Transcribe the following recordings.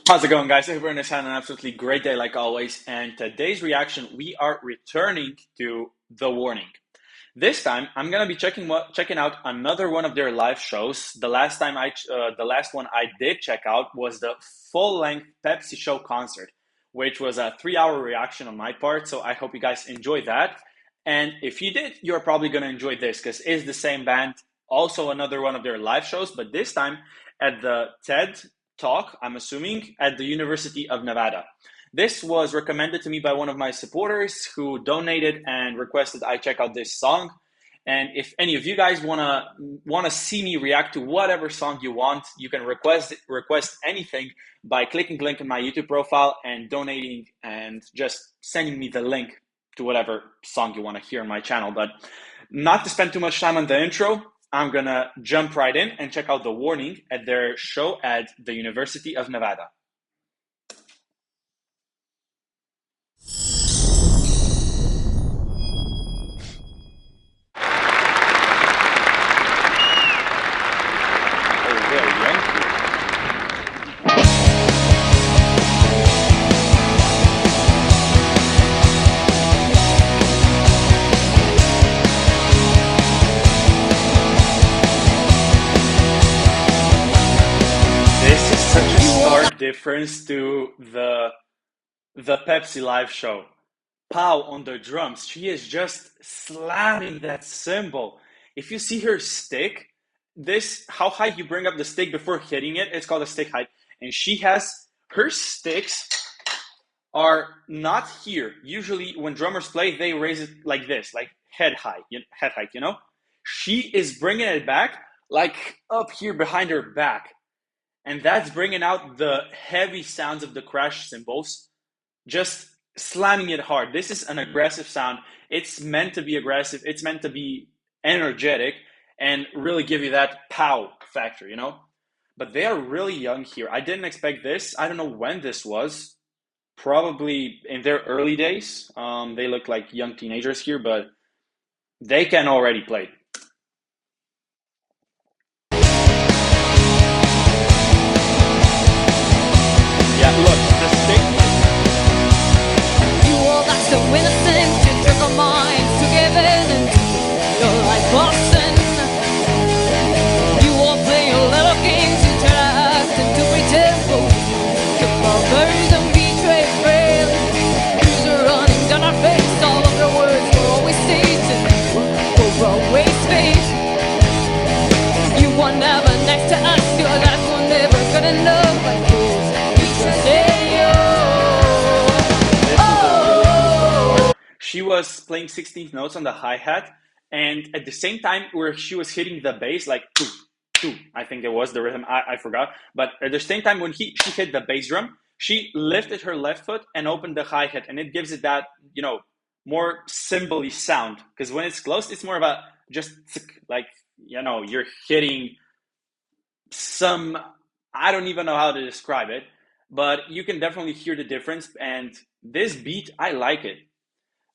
How's it going, guys? I hope everyone is having an absolutely great day like always. And today's reaction, we are returning to The Warning. This time, I'm gonna be checking out another one of their live shows. The last one I did check out was the full-length Pepsi show concert, which was a 3-hour reaction on my part. So I hope you guys enjoyed that. And if you did, you're probably gonna enjoy this because it's the same band, also another one of their live shows, but this time at the TED Talk, I'm assuming, at the University of Nevada. This was recommended to me by one of my supporters who donated and requested I check out this song. And if any of you guys wanna see me react to whatever song you want, you can request anything by clicking the link in my YouTube profile and donating and just sending me the link to whatever song you want to hear on my channel. But not to spend too much time on the intro, I'm gonna jump right in and check out The Warning at their show at the University of Nevada. Oh, very young. This is such a stark difference to the Pepsi live show. Pow on the drums. She is just slamming that cymbal. If you see her stick, this how high you bring up the stick before hitting it, it's called a stick height. And she has her sticks are not here. Usually when drummers play, they raise it like this, like head height, you know? She is bringing it back like up here behind her back. And that's bringing out the heavy sounds of the crash cymbals, just slamming it hard. This is an aggressive sound. It's meant to be aggressive. It's meant to be energetic and really give you that pow factor, you know? But they are really young here. I didn't expect this. I don't know when this was. Probably in their early days. They look like young teenagers here, but they can already play. Yeah, look, the stick. You all got so innocent, you took our minds together and you're like boxing. You all play your little games, you turn us into pretend fools. Took our birds and betrayed friends. Tears are running down our face, all of your words were always stated, were always fake. You were never next to us, your life were never good enough, like fools. She was playing 16th notes on the hi-hat, and at the same time where she was hitting the bass, like two, two, I think it was the rhythm, I forgot. But at the same time when she hit the bass drum, she lifted her left foot and opened the hi-hat, and it gives it that, you know, more cymbally sound. Because when it's closed, it's more of a just like, you know, you're hitting some, I don't even know how to describe it, but you can definitely hear the difference. And this beat, I like it.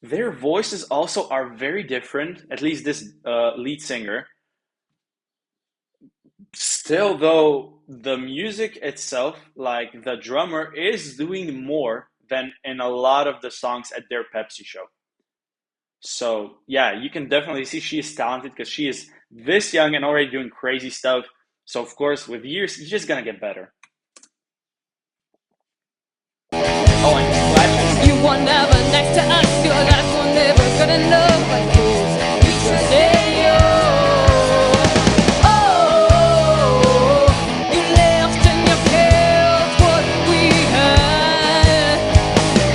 Their voices also are very different, at least this lead singer. Still, though, the music itself, like the drummer, is doing more than in a lot of the songs at their Pepsi show. So, yeah, you can definitely see she is talented because she is this young and already doing crazy stuff. So, of course, with years, you're just gonna get better. Oh, and flashes. You were never next to us, your life were never good enough, like fools. We should say oh, you left and you kept what we had.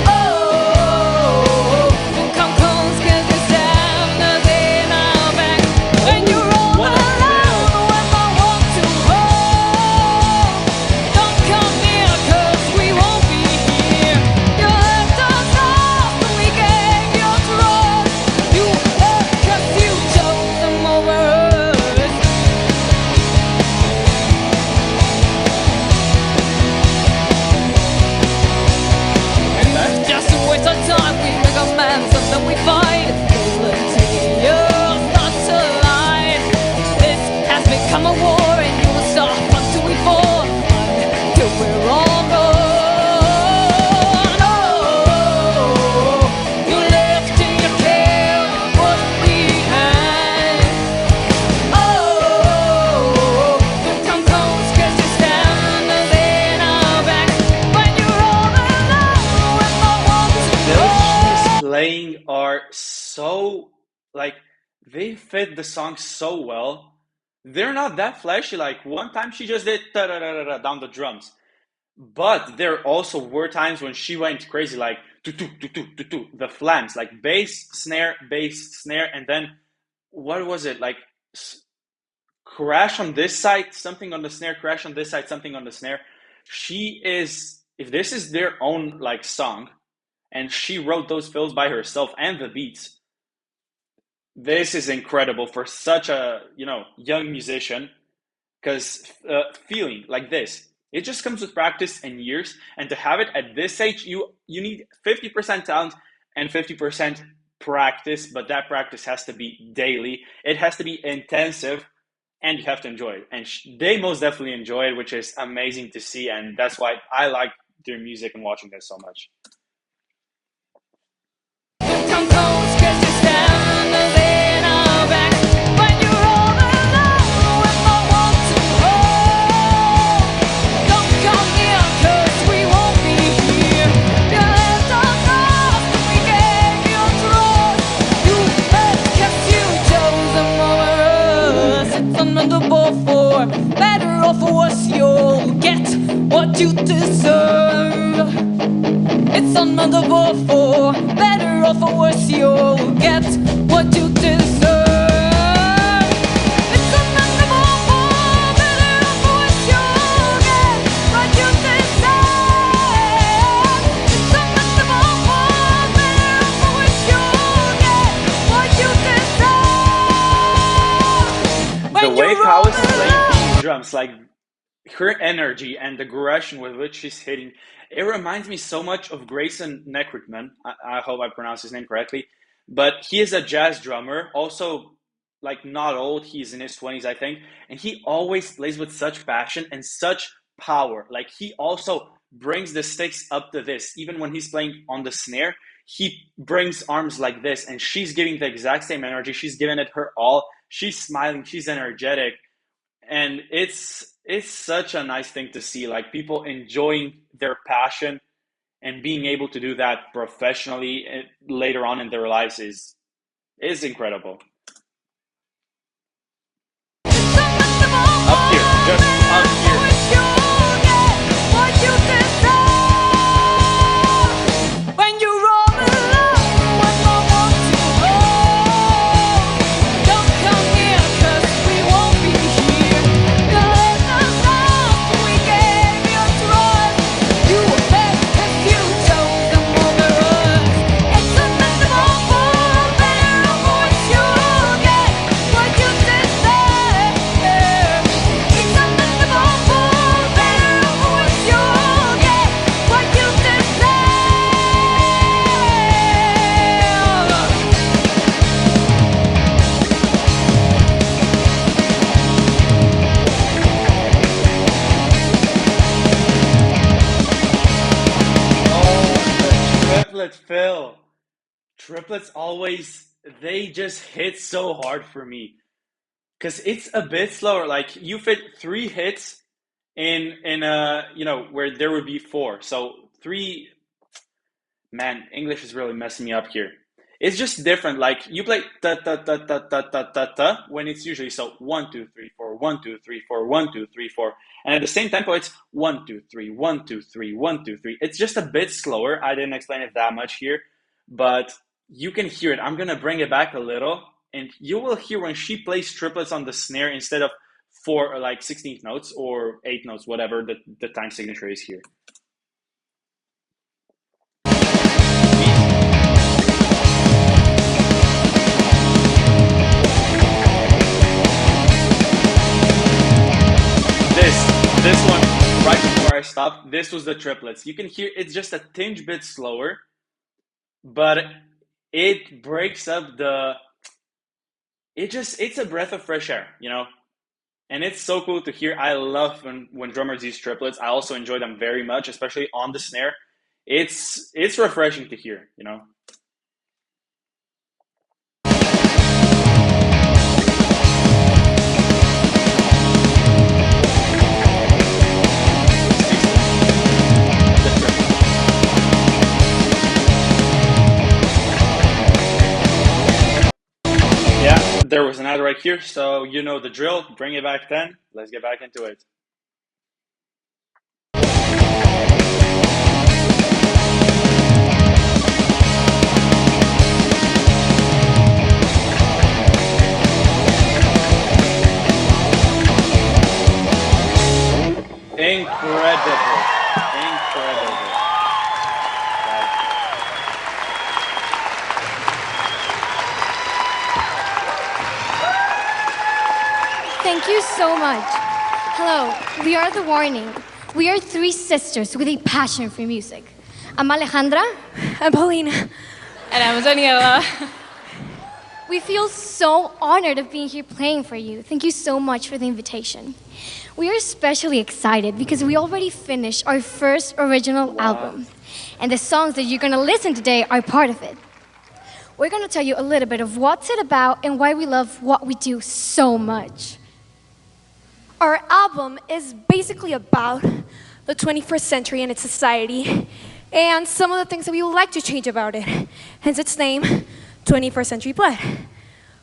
Oh, come close 'cause this time nothing our back. When you're all alone, when I want to hold. are so like they fit the song so well. They're not that flashy. Like one time she just did da da da da da down the drums, but there also were times when she went crazy, like tu tu tu tu tu tu, the flams, like bass, snare, and then what was it like? Crash on this side, something on the snare, crash on this side, something on the snare. She is, if this is their own like song, and she wrote those fills by herself and the beats, this is incredible for such a young musician. Because feeling like this, it just comes with practice and years, and to have it at this age, you need 50% talent and 50% practice, but that practice has to be daily, it has to be intensive, and you have to enjoy it, and they most definitely enjoy it, which is amazing to see, and that's why I like their music and watching this so much. For better or for worse, you'll get what you deserve. It's another ball for better or for worse, you'll get what you deserve. It's another ball for better or for worse, you'll get what you deserve. It's another ball for better or for worse, you'll get what you deserve. The way Kao is playing these drums, like her energy and the aggression with which she's hitting, it reminds me so much of Grayson Neckrickman. I hope I pronounced his name correctly. But he is a jazz drummer, also like not old. He's in his 20s, I think. And he always plays with such passion and such power. Like he also brings the sticks up to this. Even when he's playing on the snare, he brings arms like this. And she's giving the exact same energy. She's giving it her all. She's smiling. She's energetic. And it's such a nice thing to see, like people enjoying their passion and being able to do that professionally later on in their lives is incredible. Up here, just up here. Phil. Triplets always, they just hit so hard for me. Because it's a bit slower. Like you fit 3 hits in where there would be 4. So 3, man, English is really messing me up here. It's just different. Like you play ta ta ta ta ta ta ta ta when it's usually so 1 2 3 4 1 2 3 4 1 2 3 4, and at the same tempo it's 1 2 3 1 2 3 1 2 3. It's just a bit slower. I didn't explain it that much here, but you can hear it. I'm gonna bring it back a little, and you will hear when she plays triplets on the snare instead of 4 or like 16th notes or 8 notes, whatever the time signature is here. This one, right before I stopped, this was the triplets. You can hear it's just a tinge bit slower, but it breaks up it's a breath of fresh air, And it's so cool to hear. I love when drummers use triplets. I also enjoy them very much, especially on the snare. It's refreshing to hear, There was an ad right here, so you know the drill. Bring it back then. Let's get back into it. Incredible. Incredible. Wow. Thank you so much. Hello, we are The Warning. We are three sisters with a passion for music. I'm Alejandra. I'm Paulina. And I'm Daniela. We feel so honored of being here playing for you. Thank you so much for the invitation. We are especially excited because we already finished our first original album. And the songs that you're going to listen today are part of it. We're going to tell you a little bit of what's it about and why we love what we do so much. Our album is basically about the 21st century and its society and some of the things that we would like to change about it. Hence its name, 21st Century Blood.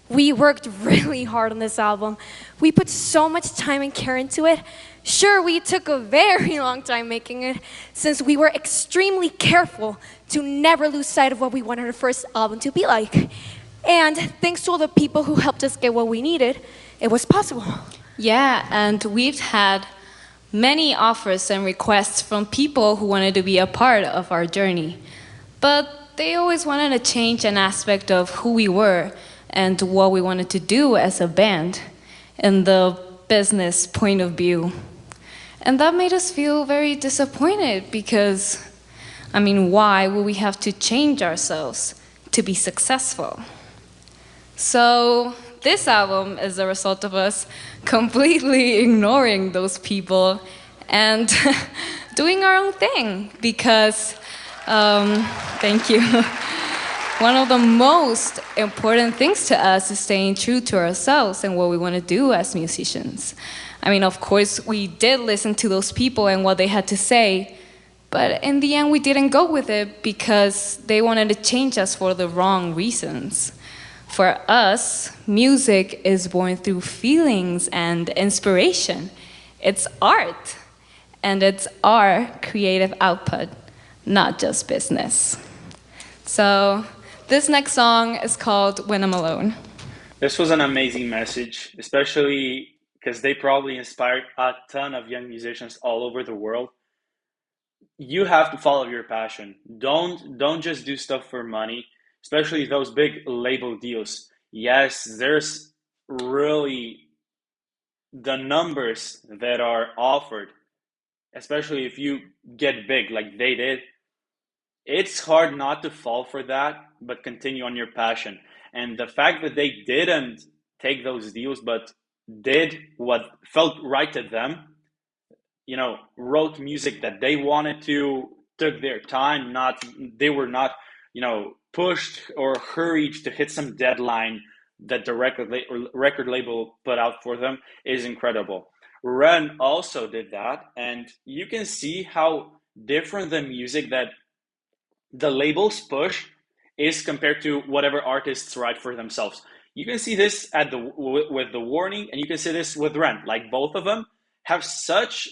We worked really hard on this album. We put so much time and care into it. Sure, we took a very long time making it since we were extremely careful to never lose sight of what we wanted our first album to be like. And thanks to all the people who helped us get what we needed, it was possible. Yeah, and we've had many offers and requests from people who wanted to be a part of our journey. But they always wanted to change an aspect of who we were and what we wanted to do as a band in the business point of view. And that made us feel very disappointed because, why would we have to change ourselves to be successful? So this album is the result of us completely ignoring those people and doing our own thing because, thank you. One of the most important things to us is staying true to ourselves and what we want to do as musicians. Of course, we did listen to those people and what they had to say, but in the end, we didn't go with it because they wanted to change us for the wrong reasons. For us, music is born through feelings and inspiration. It's art, and it's our creative output, not just business. So this next song is called When I'm Alone. This was an amazing message, especially because they probably inspired a ton of young musicians all over the world. You have to follow your passion. Don't just do stuff for money, especially those big label deals. Yes, there's really the numbers that are offered, especially if you get big like they did. It's hard not to fall for that, but continue on your passion. And the fact that they didn't take those deals, but did what felt right to them, wrote music that they wanted to, took their time, they were not, pushed or hurried to hit some deadline that the record label put out for them is incredible. Ren also did that, and you can see how different the music that the labels push is compared to whatever artists write for themselves. You can see this with The Warning, and you can see this with Ren. Like, both of them have such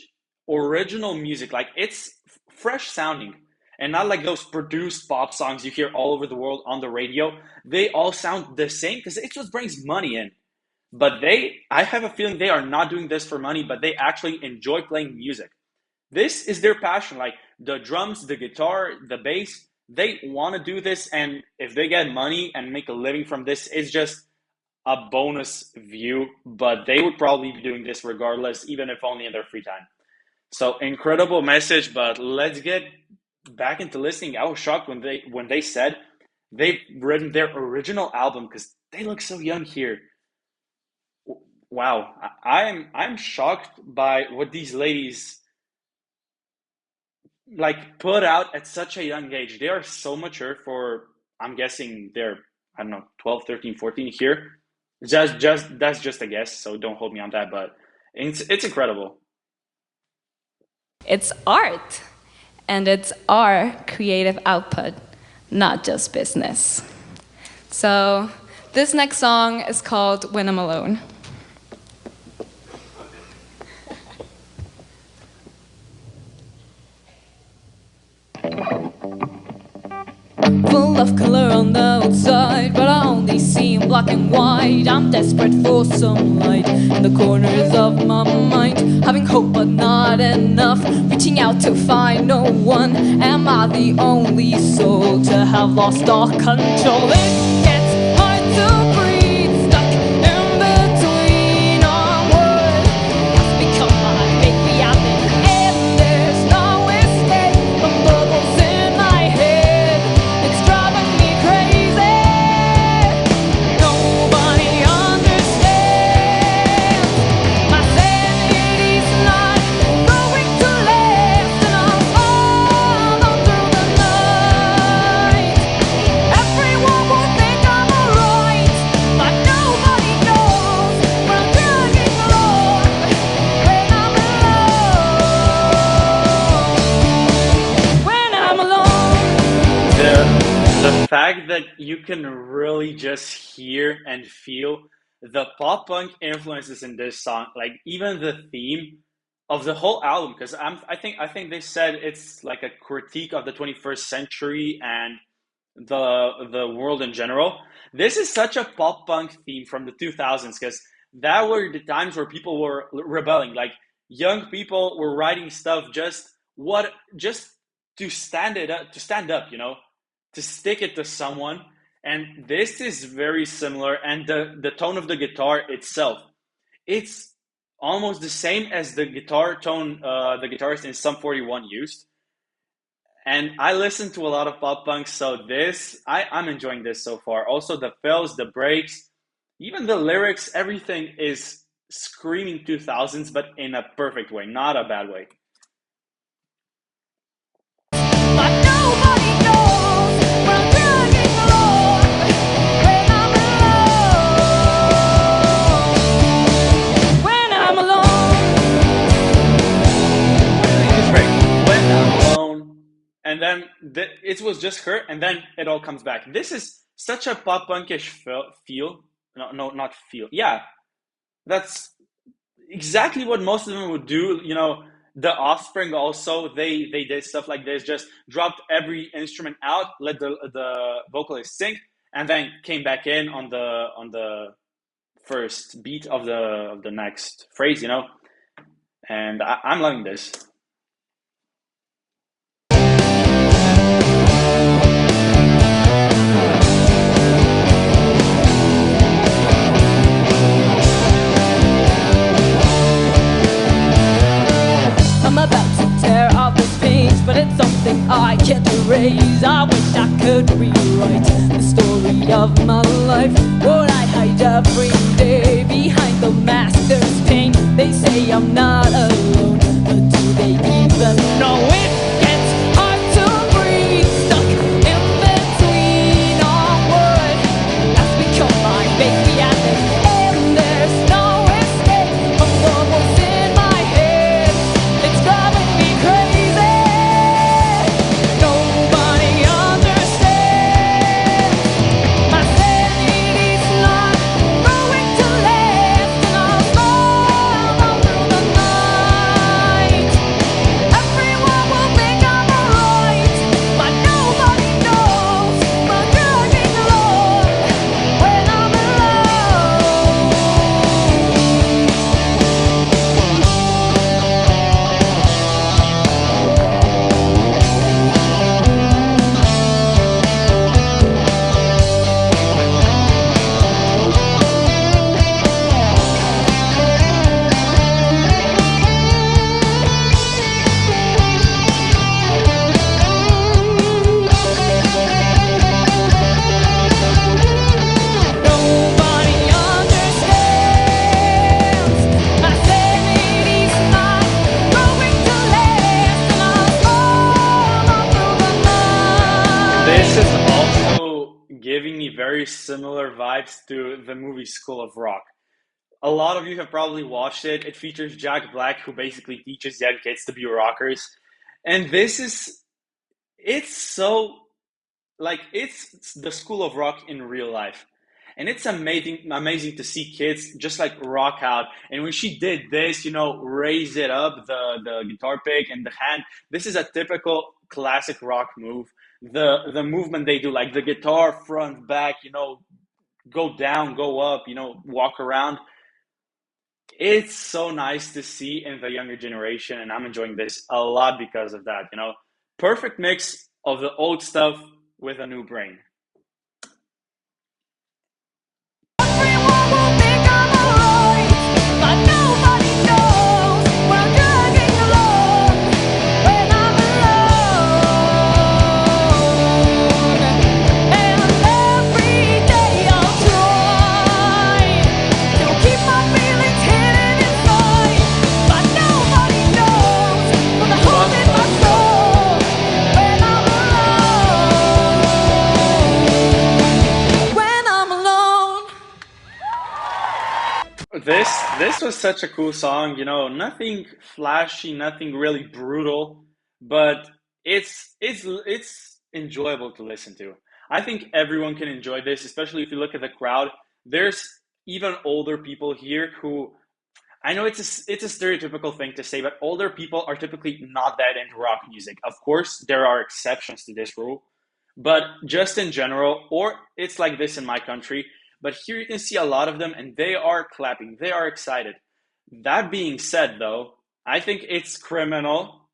original music. Like, it's fresh sounding and not like those produced pop songs you hear all over the world on the radio. They all sound the same because it's what brings money in. But I have a feeling they are not doing this for money, but they actually enjoy playing music. This is their passion. Like, the drums, the guitar, the bass, they want to do this. And if they get money and make a living from this, it's just a bonus view. But they would probably be doing this regardless, even if only in their free time. So incredible message, but let's get back into listening. I was shocked when they said they've written their original album because they look so young here. Wow, I'm shocked by what these ladies put out at such a young age. They are so mature for, I'm guessing they're, I don't know, 12, 13, 14 here. That's just a guess, so don't hold me on that, but it's incredible. It's art, and it's our creative output, not just business. So This next song is called When I'm Alone. Full of color on the outside, but I only see in black and white. I'm desperate for some light in the corners of my mind, having hope but not enough, reaching out to find no one. Am I the only soul to have lost all control? It gets hard to breathe, stuck in between our words. Has become my fake reality, and there's no escape from bubbles in my head. It's driving me crazy. Nobody understands. My sanity's not going to last, and I'll fall on through the night. Everyone will think I'm alright, but nobody knows when I'm dragging along, when I'm alone. When I'm alone. The fact that you can really just hear and feel the pop punk influences in this song, like even the theme of the whole album, because I think they said it's like a critique of the 21st century and the world in general. This is such a pop punk theme from the 2000s, because that were the times where people were rebelling. Like young people were writing stuff just to stand up, to stick it to someone. And this is very similar, and the tone of the guitar itself, it's almost the same as the guitar tone the guitarist in Sum 41 used. And I listen to a lot of pop punk, so I'm enjoying this so far. Also, the fills, the breaks, even the lyrics, everything is screaming 2000s, but in a perfect way, not a bad way. But nobody knows when I'm dragging along, when I'm alone. When I'm alone. It's great. When I'm alone, and then it was just her, and then it all comes back. This is such a pop punkish feel. No, no, not feel. Yeah, that's exactly what most of them would do. The Offspring also, they did stuff like this, just dropped every instrument out, let the vocalist sing, and then came back in on the first beat of the next phrase. And I'm loving this. I'm about to tear out this page, but it's something I can't erase. I wish I could rewrite the story of my life. What I hide every day behind the mask, there's pain. They say I'm not alone, but do they even know? It gets hard to breathe, stuck in between our words. That's become my fake reality, and there's no escape from the voice in my head. It's driving me crazy. Nobody understands. My sanity's not going to last, and I'll fall on through the night. Everyone will think I'm alright, but nobody knows when I'm dragging along, when I'm alone. Nobody understands. My sanity's not going to last, and I'll fall on through the night. This is also giving me very similar vibes to the movie School of Rock. A lot of you have probably watched it. It features Jack Black, who basically teaches young kids to be rockers. And it's so, like, it's the School of Rock in real life. And it's amazing to see kids just like rock out. And when she did this, raise it up, the guitar pick and the hand, this is a typical classic rock move. The movement they do, like the guitar front, back, go down, go up, walk around. It's so nice to see in the younger generation, and I'm enjoying this a lot because of that. Perfect mix of the old stuff with a new brain. Everyone will think I'm alright, but nobody knows when I'm dragging along when I'm alone. And every day I'll try to keep my feelings hidden inside, but nobody knows when I hold in my soul when I'm alone. When I'm alone. This was such a cool song, nothing flashy, nothing really brutal, but it's enjoyable to listen to. I think everyone can enjoy this, especially if you look at the crowd. There's even older people here who, I know it's a stereotypical thing to say, but older people are typically not that into rock music. Of course, there are exceptions to this rule, but just in general, or it's like this in my country, but here you can see a lot of them and they are clapping, they are excited. That being said, though, I think it's criminal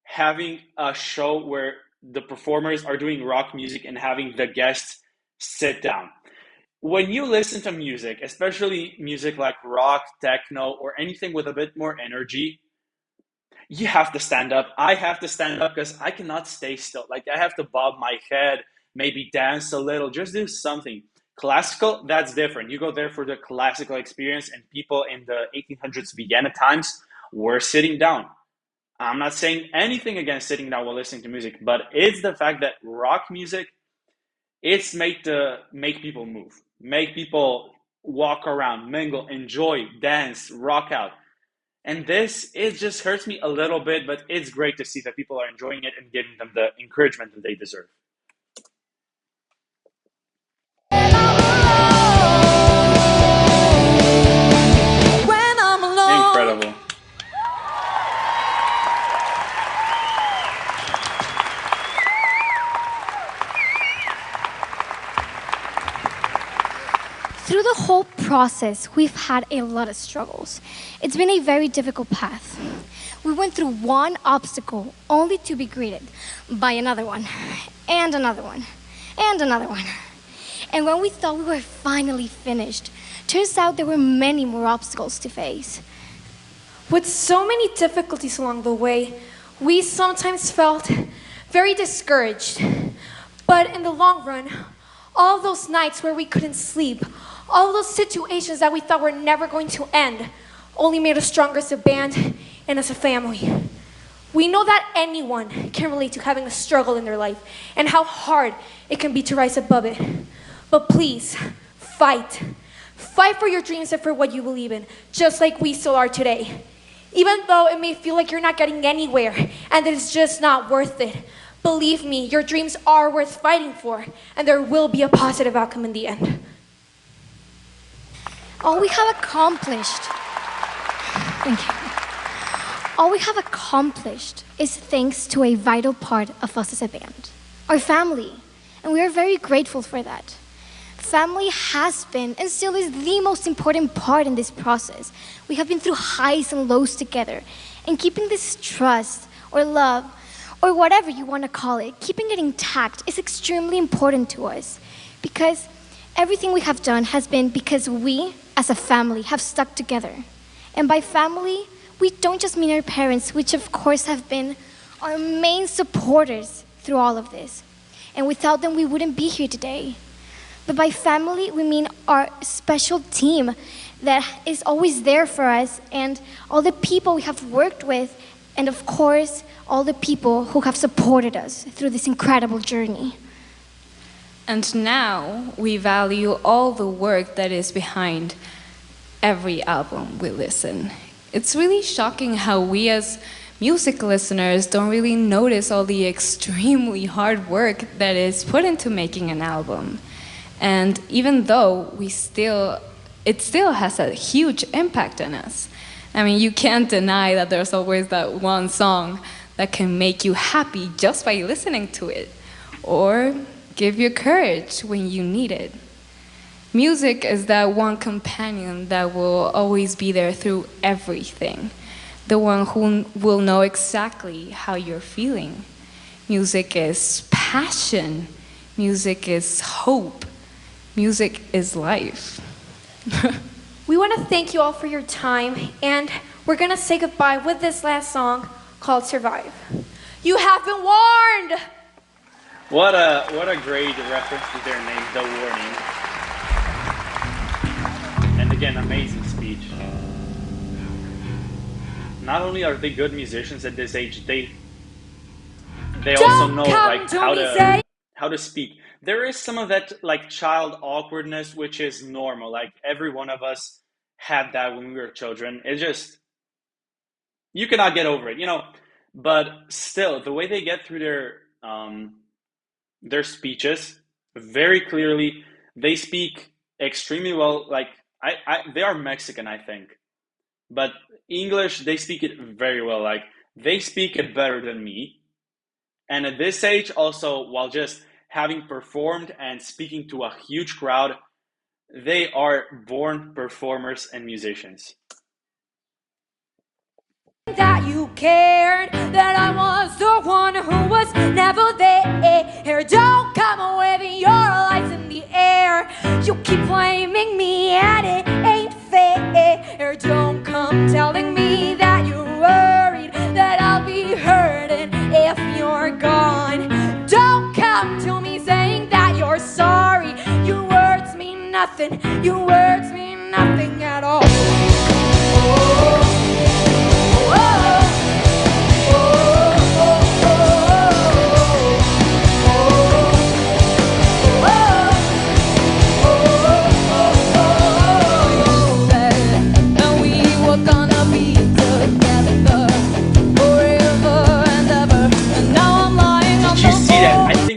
having a show where the performers are doing rock music and having the guests sit down. When you listen to music, especially music like rock, techno, or anything with a bit more energy, you have to stand up. I have to stand up because I cannot stay still. Like I have to bob my head, maybe dance a little, just do something. Classical, that's different. You go there for the classical experience, and people in the 1800s, Vienna times, were sitting down. I'm not saying anything against sitting down while listening to music, but it's the fact that rock music, it's made to make people move, make people walk around, mingle, enjoy, dance, rock out. And this, it just hurts me a little bit, but it's great to see that people are enjoying it and giving them the encouragement that they deserve. When I'm alone. Incredible. Through the whole process, we've had a lot of struggles. It's been a very difficult path. We went through one obstacle only to be greeted by another one, and another one, and another one. And when we thought we were finally finished, turns out there were many more obstacles to face. With so many difficulties along the way, we sometimes felt very discouraged. But in the long run, all those nights where we couldn't sleep, all those situations that we thought were never going to end, only made us stronger as a band and as a family. We know that anyone can relate to having a struggle in their life and how hard it can be to rise above it. But please, fight. Fight for your dreams and for what you believe in, just like we still are today. Even though it may feel like you're not getting anywhere and that it's just not worth it, believe me, your dreams are worth fighting for, and there will be a positive outcome in the end. All we have accomplished, thank you. All we have accomplished is thanks to a vital part of us as a band, our family, and we are very grateful for that. Family has been and still is the most important part in this process. We have been through highs and lows together, and keeping this trust or love or whatever you want to call it, keeping it intact is extremely important to us because everything we have done has been because we, as a family, have stuck together. And by family, we don't just mean our parents, which of course have been our main supporters through all of this. And without them, we wouldn't be here today. But by family, we mean our special team that is always there for us, and all the people we have worked with, and of course, all the people who have supported us through this incredible journey. And now we value all the work that is behind every album we listen. It's really shocking how we as music listeners don't really notice all the extremely hard work that is put into making an album. And even though it still has a huge impact on us. I mean, you can't deny that there's always that one song that can make you happy just by listening to it, or give you courage when you need it. Music is that one companion that will always be there through everything, the one who will know exactly how you're feeling. Music is passion. Music is hope. Music is life. We want to thank you all for your time, and we're going to say goodbye with this last song called Survive. You have been warned! What a great reference to their name, The Warning. And again, amazing speech. Not only are they good musicians at this age, they also know like how to speak. There is some of that like child awkwardness, which is normal. Like every one of us had that when we were children. It just, you cannot get over it, you know. But still, the way they get through their speeches very clearly, they speak extremely well. Like they are Mexican, I think, but English, they speak it very well. Like they speak it better than me. And at this age, also, while just having performed and speaking to a huge crowd, they are born performers and musicians. That you cared, that I was the one who was never there. Don't come waving your lights in the air. You keep blaming me and it ain't fair. Don't come telling me that you're worried that I'll be hurting if you're gone. Don't come to me saying that you're sorry. Your words mean nothing. Your words mean nothing at all. Oh.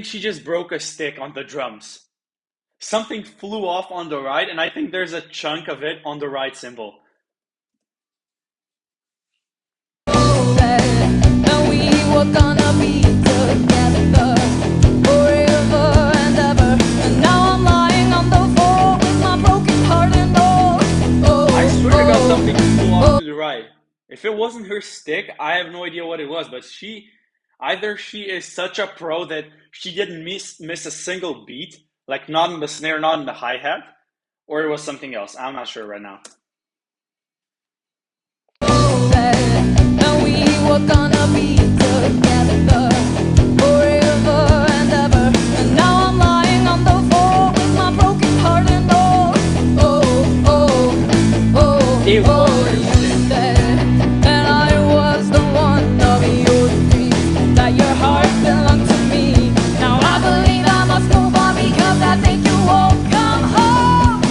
She just broke a stick on the drums. Something flew off on the right, and I think there's a chunk of it on the right cymbal. And we were gonna be together forever and ever. And now I'm lying on the floor with my broken heart and all. I swear to God, something flew off to the right. If it wasn't her stick, I have no idea what it was, but either she is such a pro that she didn't miss a single beat, like not in the snare, not in the hi-hat, or it was something else. I'm not sure right now. And we were gonna be together forever and ever. And now I'm lying on the floor with my broken heart and all. It was her stick. And I was the one of your dreams, that your heart belonged to me. Now I believe I must move on because I think you won't come home.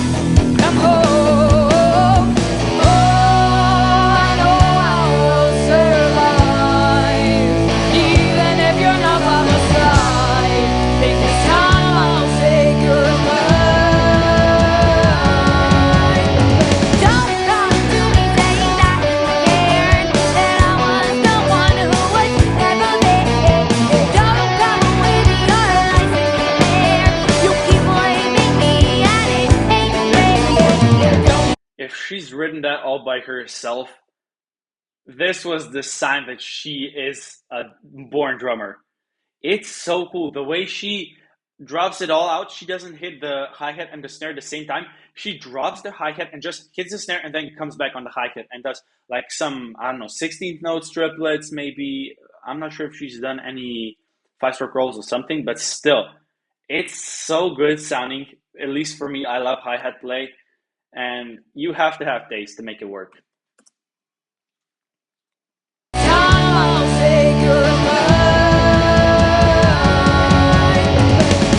Come home. Oh, I know I will survive, even if you're not by my side. Take this time, I'll say goodbye. Don't come to me saying that you cared, that I was the one who was never there. Don't come with your lies in the air. You keep blaming me and it ain't fair. Don't. If she's written that all by herself, this was the sign that she is a born drummer. It's so cool. The way she drops it all out, she doesn't hit the hi-hat and the snare at the same time. She drops the hi-hat and just hits the snare and then comes back on the hi-hat and does like some, I don't know, 16th notes, triplets, maybe. I'm not sure if she's done any 5-stroke rolls or something, but still, it's so good sounding. At least for me, I love hi-hat play, and you have to have taste to make it work. Time I'll say goodbye.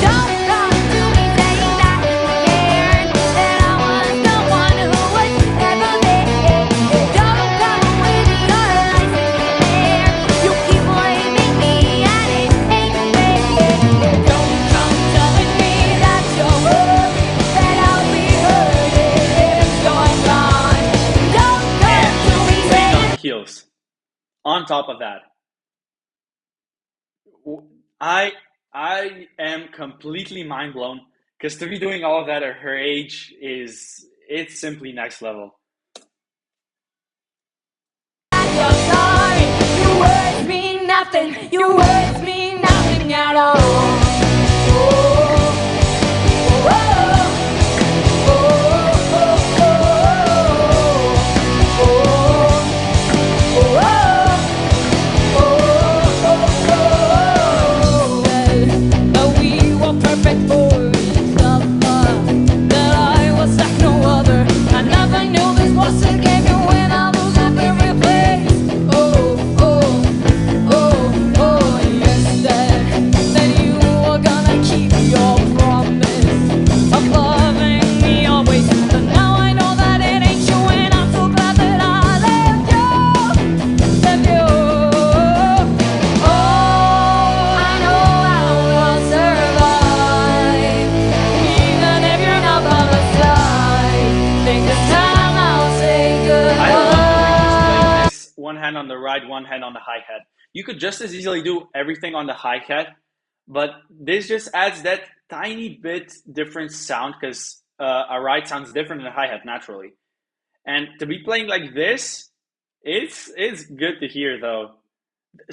Don't come to me saying that you cared, that I was the one who was never there. Don't come with your lies in the air. You keep blaming me and it ain't fair. Don't come telling me that you're top of that. I I am completely mind blown because to be doing all of that at her age is it's simply next level. You're sorry, your words mean nothing, your words mean nothing at all. Oh, oh, oh, that we were perfect for each other, that I was like no other. I never knew this was a game you win, I lose at every place. Yes, that you were gonna keep your promise of loving me always. But now I know that it ain't you, and I'm so glad that I left you. Oh, I know I will survive, even if you're not by my side. Think this time I'll say I love the way he's playing goodbye. this one hand on the right, one hand on the hi hat. You could just as easily do everything on the hi hat, but this just adds that tiny bit different sound because a right sounds different than a hi hat naturally. And to be playing like this, it's good to hear though.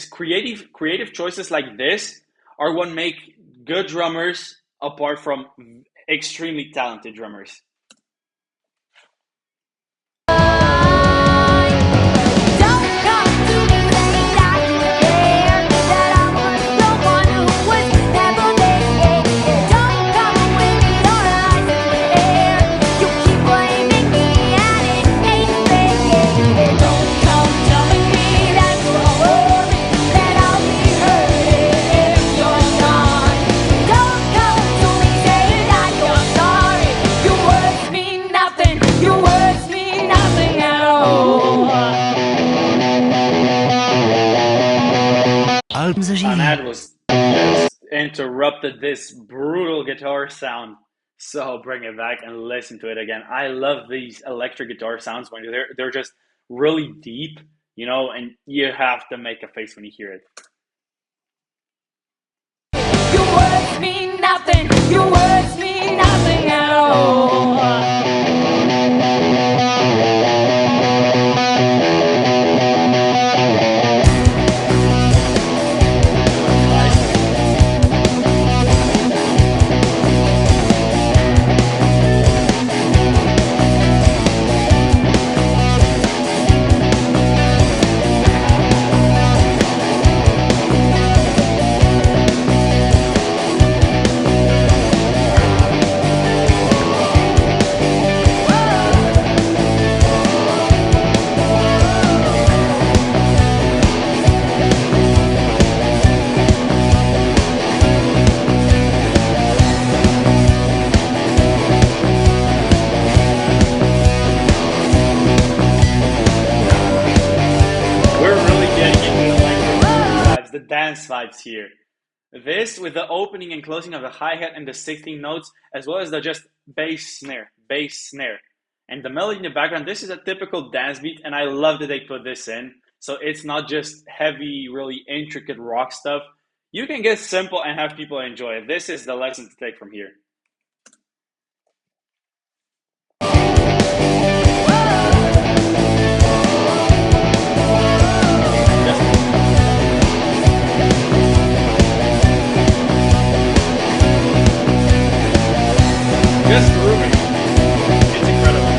Creative choices like this are what make good drummers apart from extremely talented drummers. Don't come to me saying that you care, that I was the one who was never there. Don't come with your eyes in the air. You keep blaming me and it ain't fair. Don't come telling me that you're worried, that I'll be hurting if you're gone. Don't come to me saying that you're sorry. Your words mean nothing. Your words mean nothing at all. Anad was just interrupted this brutal guitar sound. So bring it back and listen to it again. I love these electric guitar sounds when they're just really deep, and you have to make a face when you hear it. Your words mean nothing. Your words mean nothing at all. We're really getting into the vibes, the dance vibes here. This with the opening and closing of the hi-hat and the 16 notes, as well as the just bass snare. And the melody in the background, this is a typical dance beat, and I love that they put this in. So it's not just heavy, really intricate rock stuff. You can get simple and have people enjoy it. This is the lesson to take from here. Just grooving. It's incredible.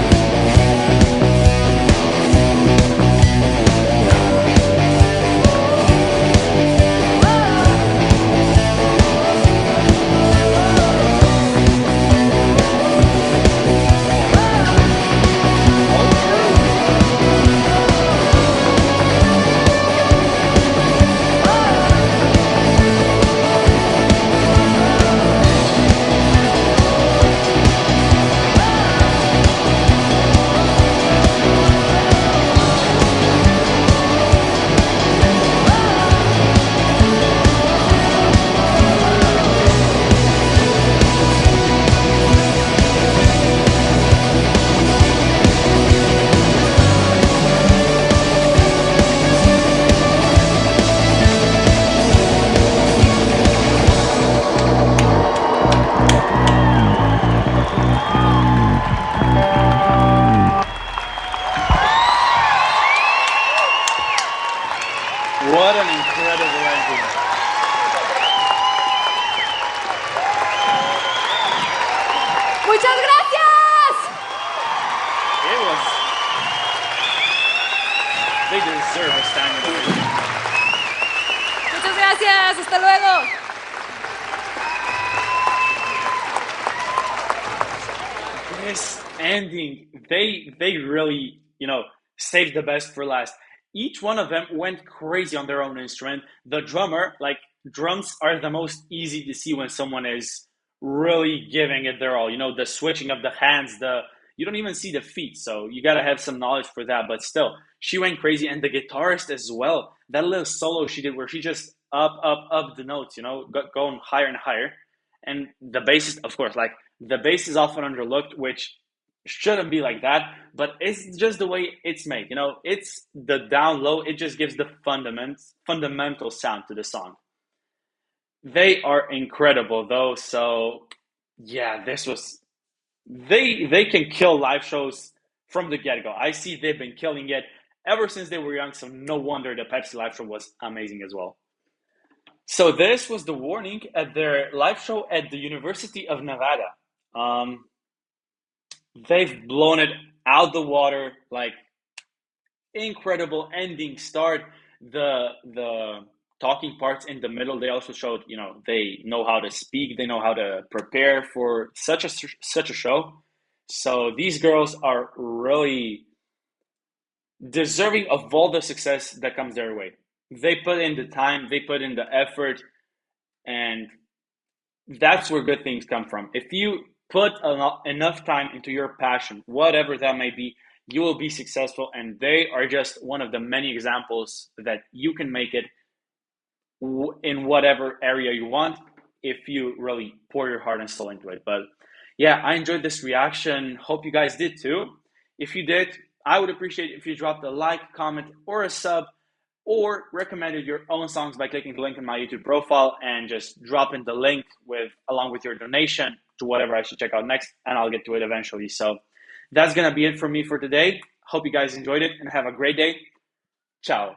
time in the video. Muchas gracias. Hasta luego. This ending, they really, saved the best for last. Each one of them went crazy on their own instrument. The drummer, like drums are the most easy to see when someone is really giving it their all. The switching of the hands, the you don't even see the feet, so you gotta have some knowledge for that. But still, she went crazy, and the guitarist as well. That little solo she did, where she just up the notes, going higher and higher. And the bassist, of course, like the bass is often underlooked, which shouldn't be like that, but it's just the way it's made. It's the down low. It just gives the fundamental sound to the song. They are incredible though. So yeah, this was they can kill live shows from the get go. I see they've been killing it ever since they were young. So no wonder the Pepsi live show was amazing as well. So this was the warning at their live show at the University of Nevada. Um, they've blown it out the water, like incredible ending start. The talking parts in the middle, they also showed, they know how to speak, they know how to prepare for such a show. So these girls are really deserving of all the success that comes their way. They put in the time, they put in the effort, and that's where good things come from. If you put enough time into your passion, whatever that may be, you will be successful. And they are just one of the many examples that you can make it in whatever area you want if you really pour your heart and soul into it. But yeah, I enjoyed this reaction. Hope you guys did too. If you did, I would appreciate if you dropped a like, comment, or a sub, or recommended your own songs by clicking the link in my YouTube profile and just dropping the link along with your donation to whatever I should check out next, and I'll get to it eventually. So that's gonna be it for me for today. Hope you guys enjoyed it and have a great day. Ciao.